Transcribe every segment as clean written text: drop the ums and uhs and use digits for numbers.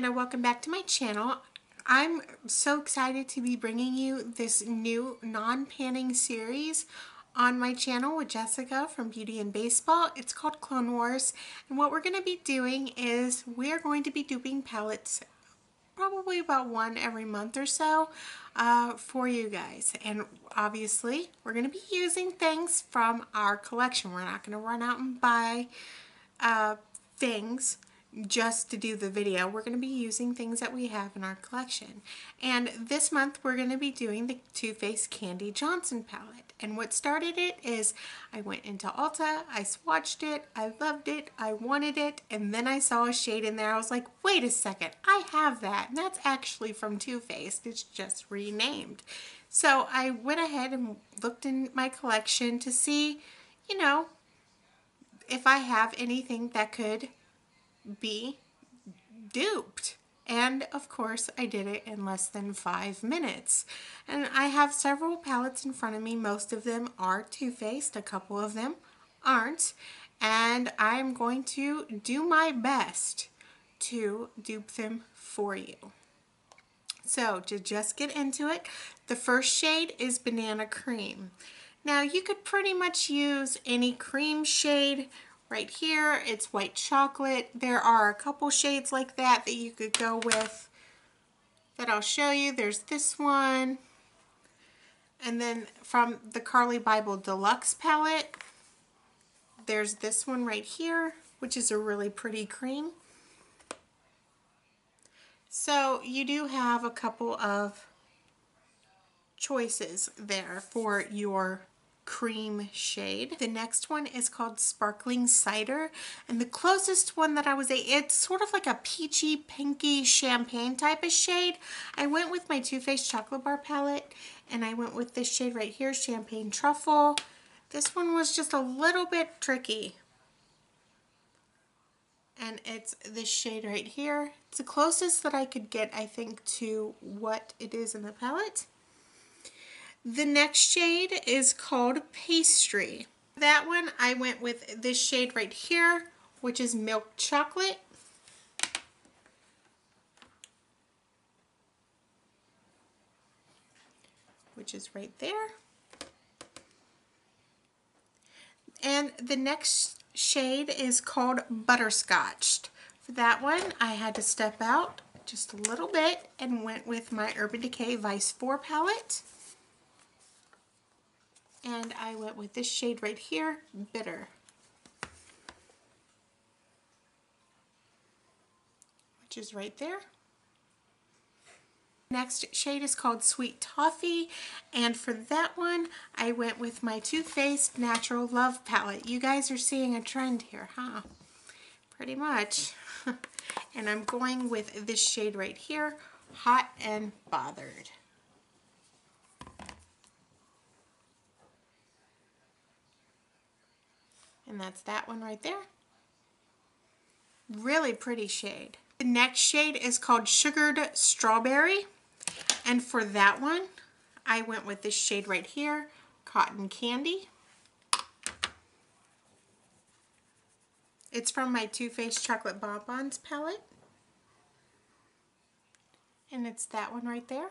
and welcome back to my channel. I'm so excited to be bringing you this new non-panning series on my channel with Jessica from Beauty and Baseball. It's called Clone Wars, and what we're going to be doing is we're going to be duping palettes probably about one every month or so for you guys. And obviously we're going to be using things from our collection. We're not going to run out and buy things just to do the video. We're going to be using things that we have in our collection. And this month we're going to be doing the Too Faced Kandee Johnson palette. And what started it is I went into Ulta, I swatched it, I loved it, I wanted it, and then I saw a shade in there. I was like, wait a second, I have that. And that's actually from Too Faced. It's just renamed. So I went ahead and looked in my collection to see, you know, if I have anything that could be duped. And of course I did it in less than 5 minutes. And I have several palettes in front of me. Most of them are Too Faced, a couple of them aren't, and I'm going to do my best to dupe them for you. So to just get into it, the first shade is Banana Cream. Now you could pretty much use any cream shade. Right here, it's white chocolate. There are a couple shades like that that you could go with that I'll show you. There's this one. And then from the Carli Bel Deluxe palette, there's this one right here, which is a really pretty cream. So you do have a couple of choices there for your cream shade. The next one is called Sparkling Cider, and the closest one that I was it's sort of like a peachy pinky champagne type of shade. I went with my Too Faced Chocolate Bar palette, and I went with this shade right here, Champagne Truffle. This one was just a little bit tricky, and it's this shade right here. It's the closest that I could get, I think, to what it is in the palette. The next shade is called Pastry. That one I went with this shade right here, which is Milk Chocolate. Which is right there. And the next shade is called Butterscotched. For that one, I had to step out just a little bit and went with my Urban Decay Vice 4 palette. And I went with this shade right here, Bitter. Which is right there. Next shade is called Sweet Toffee, and for that one I went with my Too Faced Natural Love palette. You guys are seeing a trend here, huh? Pretty much. And I'm going with this shade right here, Hot and Bothered. And that's that one right there. Really pretty shade. The next shade is called Sugared Strawberry. And for that one, I went with this shade right here, Cotton Candy. It's from my Too Faced Chocolate Bonbons palette. And it's that one right there.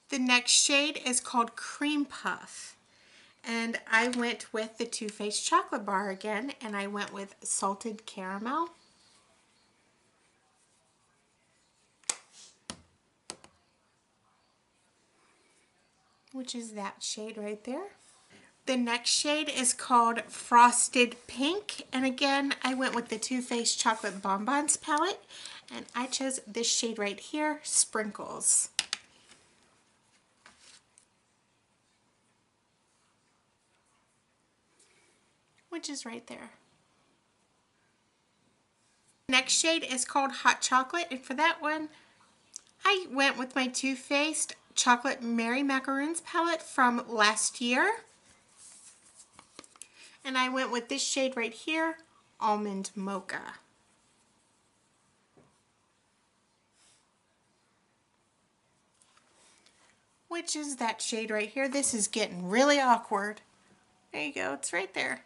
The next shade is called Cream Puff. And I went with the Too Faced Chocolate Bar again, and I went with Salted Caramel. Which is that shade right there. The next shade is called Frosted Pink, and again I went with the Too Faced Chocolate Bonbons palette, and I chose this shade right here, Sprinkles. Which is right there. Next shade is called Hot Chocolate, and for that one I went with my Too Faced Chocolate Mary Macaroons palette from last year. And I went with this shade right here, Almond Mocha. Which is that shade right here. This is getting really awkward. There you go, it's right there.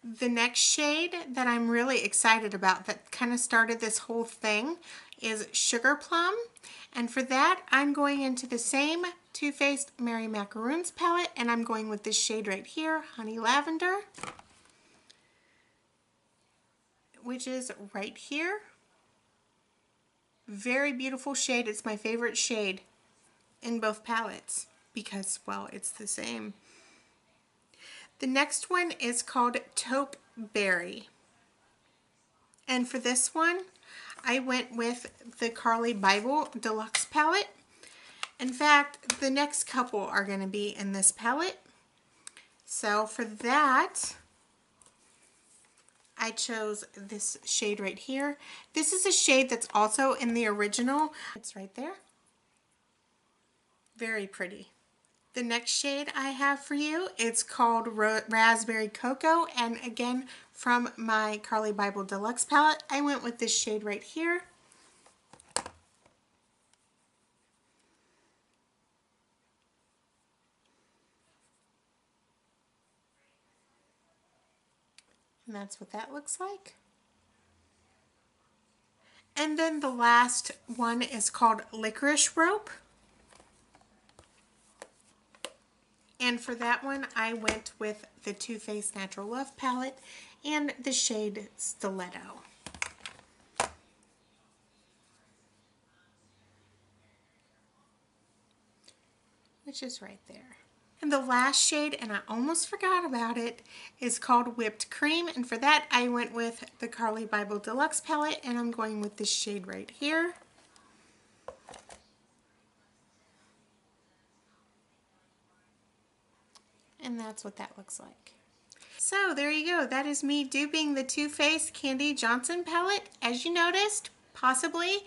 The next shade that I'm really excited about that kind of started this whole thing is Sugar Plum. And for that, I'm going into the same Too Faced Mary Macaroons palette, and I'm going with this shade right here, Honey Lavender, which is right here. Very beautiful shade. It's my favorite shade in both palettes because, well, it's the same. The next one is called Taupe Berry. And for this one, I went with the Carli Bel Deluxe palette. In fact, the next couple are going to be in this palette. So for that, I chose this shade right here. This is a shade that's also in the original. It's right there. Very pretty. The next shade I have for you, it's called Raspberry Cocoa, and again from my Carli Bel Deluxe palette, I went with this shade right here. And that's what that looks like. And then the last one is called Licorice Rope. And for that one, I went with the Too Faced Natural Love palette and the shade Stiletto. Which is right there. And the last shade, and I almost forgot about it, is called Whipped Cream. And for that, I went with the Carli Bel Deluxe palette, and I'm going with this shade right here. And that's what that looks like. So there you go. That is me duping the Too Faced Kandee Johnson palette. As you noticed, possibly,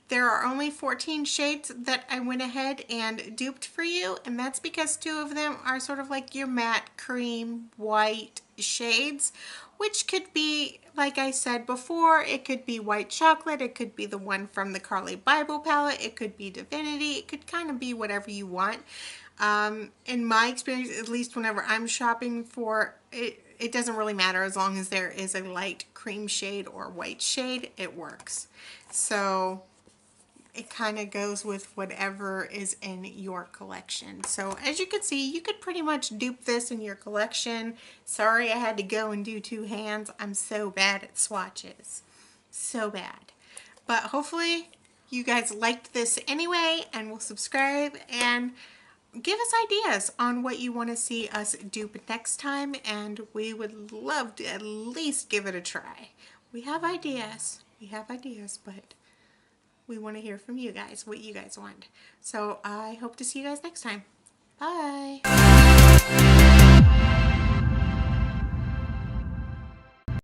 there are only 14 shades that I went ahead and duped for you, and that's because 2 of them are sort of like your matte cream white shades, which could be, like I said before, it could be white chocolate, it could be the one from the Carli Bel palette, it could be Divinity, it could kind of be whatever you want. In my experience, at least whenever I'm shopping for it, it doesn't really matter as long as there is a light cream shade or white shade, it works. So it kind of goes with whatever is in your collection. So as you can see, you could pretty much dupe this in your collection. Sorry I had to go and do 2 hands. I'm so bad at swatches. So bad. But hopefully you guys liked this anyway and will subscribe and give us ideas on what you want to see us dupe next time, and we would love to at least give it a try. We have ideas, but we want to hear from you guys, what you guys want. So I hope to see you guys next time. Bye!